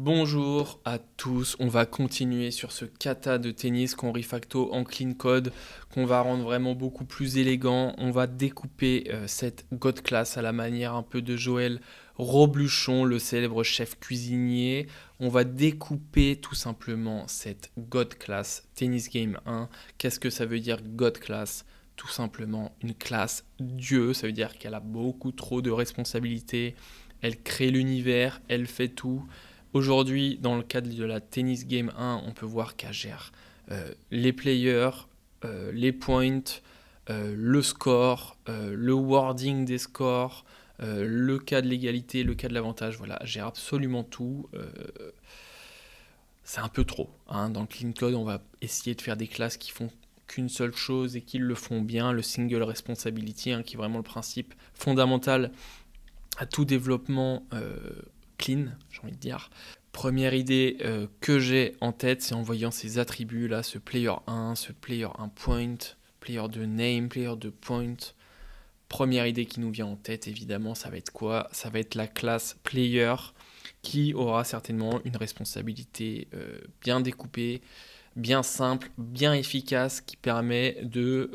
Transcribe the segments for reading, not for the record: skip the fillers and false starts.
Bonjour à tous, on va continuer sur ce kata de tennis qu'on refacto en clean code, qu'on va rendre vraiment beaucoup plus élégant. On va découper cette God class à la manière un peu de Joël Robuchon, le célèbre chef cuisinier. On va découper tout simplement cette God class Tennis Game 1. Qu'est-ce que ça veut dire God class ? Tout simplement une classe Dieu, ça veut dire qu'elle a beaucoup trop de responsabilités, elle crée l'univers, elle fait tout. Aujourd'hui, dans le cadre de la Tennis Game 1, on peut voir qu'elle gère les players, les points, le score, le wording des scores, le cas de l'égalité, le cas de l'avantage. Voilà, elle gère absolument tout. C'est un peu trop. Dans le clean code, on va essayer de faire des classes qui font qu'une seule chose et qui le font bien. Le single responsibility, qui est vraiment le principe fondamental à tout développement clean, j'ai envie de dire. Première idée que j'ai en tête, c'est en voyant ces attributs là, ce player 1, ce player 1 point, player 2 name, player 2 point. Première idée qui nous vient en tête, évidemment, ça va être quoi ? Ça va être la classe player qui aura certainement une responsabilité bien découpée, bien simple, bien efficace, qui permet de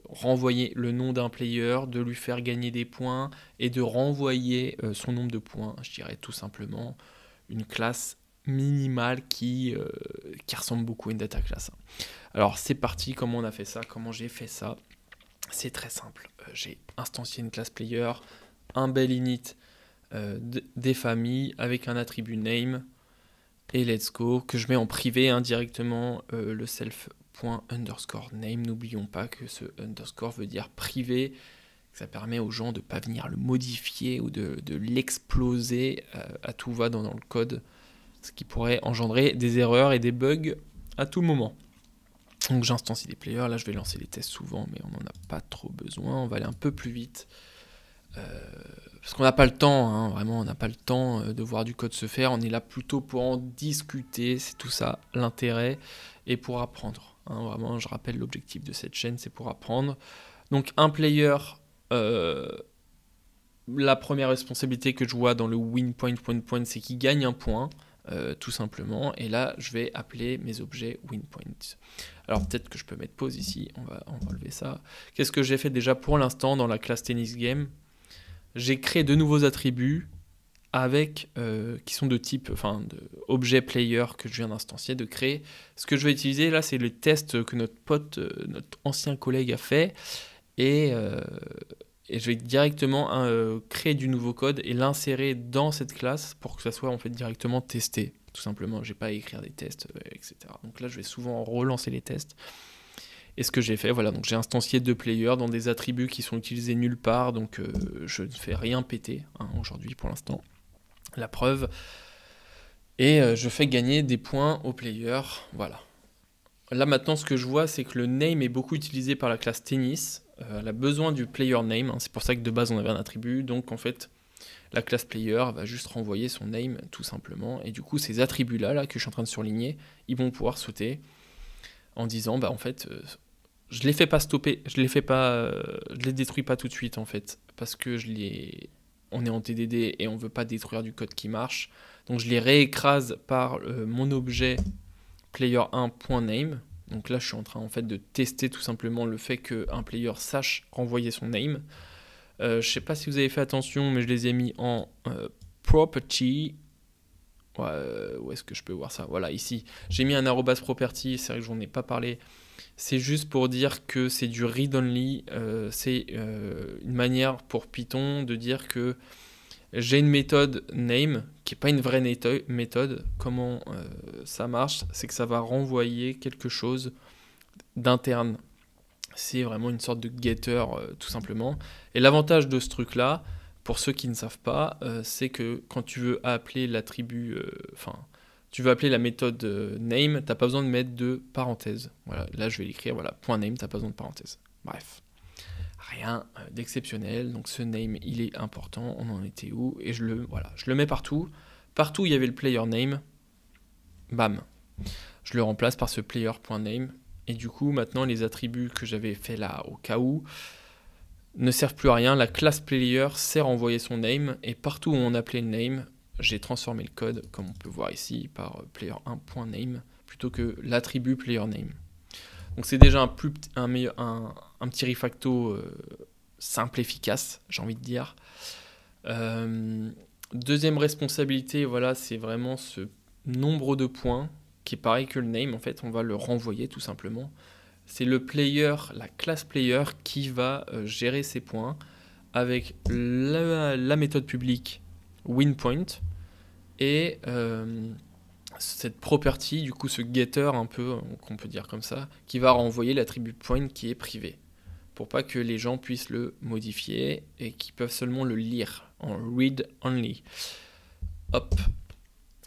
renvoyer le nom d'un player, de lui faire gagner des points et de renvoyer son nombre de points. Je dirais tout simplement une classe minimale qui ressemble beaucoup à une data class. Alors c'est parti, comment on a fait ça, comment j'ai fait ça. C'est très simple, j'ai instancié une classe player, un bel init des familles avec un attribut name, et let's go, que je mets en privé directement le self.underscore name. N'oublions pas que ce underscore veut dire privé, que ça permet aux gens de ne pas venir le modifier ou de l'exploser à tout va dans le code, ce qui pourrait engendrer des erreurs et des bugs à tout moment. Donc j'instancie des players, là je vais lancer les tests souvent, mais on n'en a pas trop besoin, on va aller un peu plus vite. Parce qu'on n'a pas le temps, vraiment, on n'a pas le temps de voir du code se faire. On est là plutôt pour en discuter, c'est tout ça l'intérêt, et pour apprendre. Vraiment, je rappelle l'objectif de cette chaîne, c'est pour apprendre. Donc un player, la première responsabilité que je vois dans le win point, c'est qu'il gagne un point, tout simplement. Et là, je vais appeler mes objets win points. Alors peut-être que je peux mettre pause ici, on va enlever ça. Qu'est-ce que j'ai fait déjà pour l'instant dans la classe tennis game ? J'ai créé de nouveaux attributs avec qui sont de type, objet player que je viens d'instancier, de créer. Ce que je vais utiliser là, c'est le test que notre pote, notre ancien collègue a fait, et je vais directement créer du nouveau code et l'insérer dans cette classe pour que ça soit en fait directement testé. Tout simplement, j'ai pas à écrire des tests, etc. Donc là, je vais souvent relancer les tests. Et ce que j'ai fait, voilà, donc j'ai instancié deux players dans des attributs qui sont utilisés nulle part, donc je ne fais rien péter aujourd'hui pour l'instant. La preuve. Et je fais gagner des points aux players, voilà. Là maintenant, ce que je vois, c'est que le name est beaucoup utilisé par la classe tennis. Elle a besoin du player name, c'est pour ça que de base on avait un attribut, donc en fait, la classe player va juste renvoyer son name tout simplement, et du coup ces attributs-là que je suis en train de surligner, ils vont pouvoir sauter en disant, en fait... je les fais pas stopper, je les détruis pas tout de suite en fait, parce que on est en TDD et on veut pas détruire du code qui marche. Donc je les réécrase par mon objet player1.name. Donc là je suis en train en fait de tester tout simplement le fait qu'un player sache renvoyer son name. Je sais pas si vous avez fait attention, mais je les ai mis en property. Où est-ce que je peux voir ça ? Voilà, ici. J'ai mis un arrobas property, c'est vrai que j'en ai pas parlé. C'est juste pour dire que c'est du read-only, c'est une manière pour Python de dire que j'ai une méthode name, qui n'est pas une vraie méthode. Comment ça marche ? C'est que ça va renvoyer quelque chose d'interne. C'est vraiment une sorte de getter, tout simplement. Et l'avantage de ce truc-là, pour ceux qui ne savent pas, c'est que quand tu veux appeler l'attribut... tu veux appeler la méthode name, tu n'as pas besoin de mettre de parenthèse. Voilà, là je vais l'écrire, voilà, .name, tu n'as pas besoin de parenthèse. Bref, rien d'exceptionnel. Donc ce name, il est important. On en était où ? Et je le mets partout. Partout où il y avait le player name, bam, je le remplace par ce player.name. Et du coup, maintenant, les attributs que j'avais fait là au cas où ne servent plus à rien. La classe player sert à envoyer son name. Et partout où on appelait le name, j'ai transformé le code, comme on peut voir ici, par player1.name, plutôt que l'attribut playerName. Donc c'est déjà un petit refacto simple, efficace, j'ai envie de dire. Deuxième responsabilité, voilà, c'est vraiment ce nombre de points, qui est pareil que le name, en fait, on va le renvoyer tout simplement. C'est le player, la classe player, qui va gérer ces points avec la méthode publique winPoint et cette property, du coup ce getter un peu, qu'on peut dire comme ça, qui va renvoyer l'attribut point qui est privé, pour pas que les gens puissent le modifier et qu'ils peuvent seulement le lire en read only. Hop,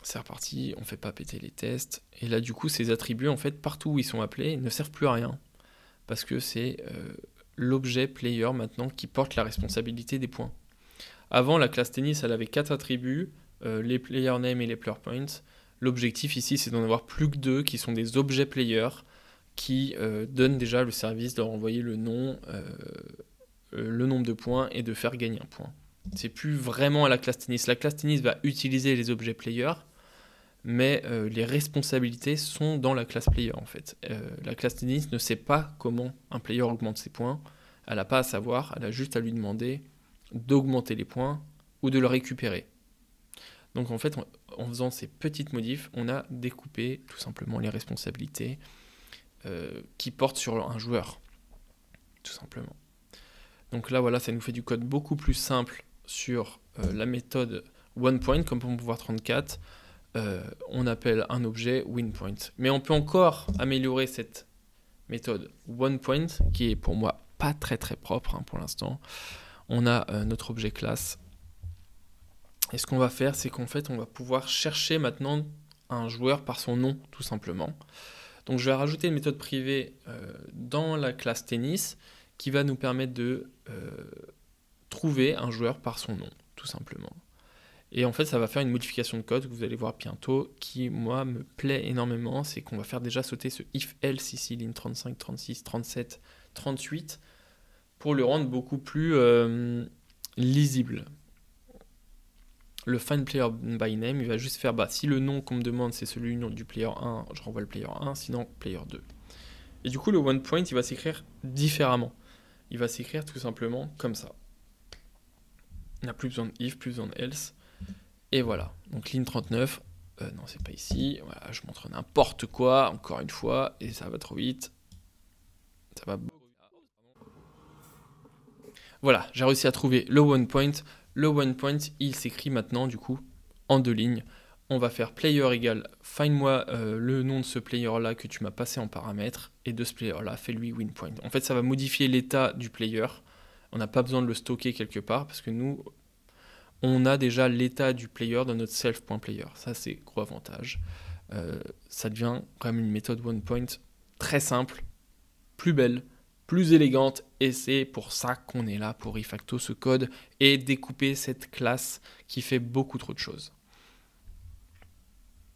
c'est reparti, on fait pas péter les tests. Et là du coup ces attributs en fait partout où ils sont appelés ne servent plus à rien, parce que c'est l'objet player maintenant qui porte la responsabilité des points. Avant la classe tennis elle avait 4 attributs, les player name et les player points. L'objectif ici c'est d'en avoir plus que 2 qui sont des objets player qui donnent déjà le service de renvoyer le nom, le nombre de points et de faire gagner un point. C'est plus vraiment à la classe tennis. La classe tennis va utiliser les objets player, mais les responsabilités sont dans la classe player en fait. La classe tennis ne sait pas comment un player augmente ses points, elle n'a pas à savoir, elle a juste à lui demander d'augmenter les points ou de le récupérer. Donc en fait, en faisant ces petites modifs, on a découpé tout simplement les responsabilités qui portent sur un joueur, tout simplement. Donc là, voilà, ça nous fait du code beaucoup plus simple sur la méthode OnePoint, comme on peut voir 34. On appelle un objet winPoint. Mais on peut encore améliorer cette méthode OnePoint, qui est pour moi pas très propre hein, pour l'instant. On a notre objet classe. Et ce qu'on va faire, c'est qu'en fait, on va pouvoir chercher maintenant un joueur par son nom, tout simplement. Donc je vais rajouter une méthode privée dans la classe tennis qui va nous permettre de trouver un joueur par son nom, tout simplement. Et en fait, ça va faire une modification de code que vous allez voir bientôt qui, moi, me plaît énormément. C'est qu'on va faire déjà sauter ce if-else ici, ligne 35, 36, 37, 38, pour le rendre beaucoup plus lisible. Le find player by name, il va juste faire, si le nom qu'on me demande c'est celui du player 1, je renvoie le player 1, sinon player 2. Et du coup, le OnePoint, il va s'écrire différemment. Il va s'écrire tout simplement comme ça. On n'a plus besoin de if, plus besoin de else. Et voilà. Donc ligne 39, non, c'est pas ici. Voilà, je montre n'importe quoi, encore une fois, et ça va trop vite. Ça va. Voilà, j'ai réussi à trouver le OnePoint. Le OnePoint, il s'écrit maintenant, du coup, en 2 lignes. On va faire player égale find-moi le nom de ce player-là que tu m'as passé en paramètre, et de ce player-là, fais-lui winPoint. En fait, ça va modifier l'état du player. On n'a pas besoin de le stocker quelque part, parce que nous, on a déjà l'état du player dans notre self.player. Ça, c'est gros avantage. Ça devient quand même une méthode OnePoint très simple, plus belle, plus élégante, et c'est pour ça qu'on est là, pour refacto ce code et découper cette classe qui fait beaucoup trop de choses.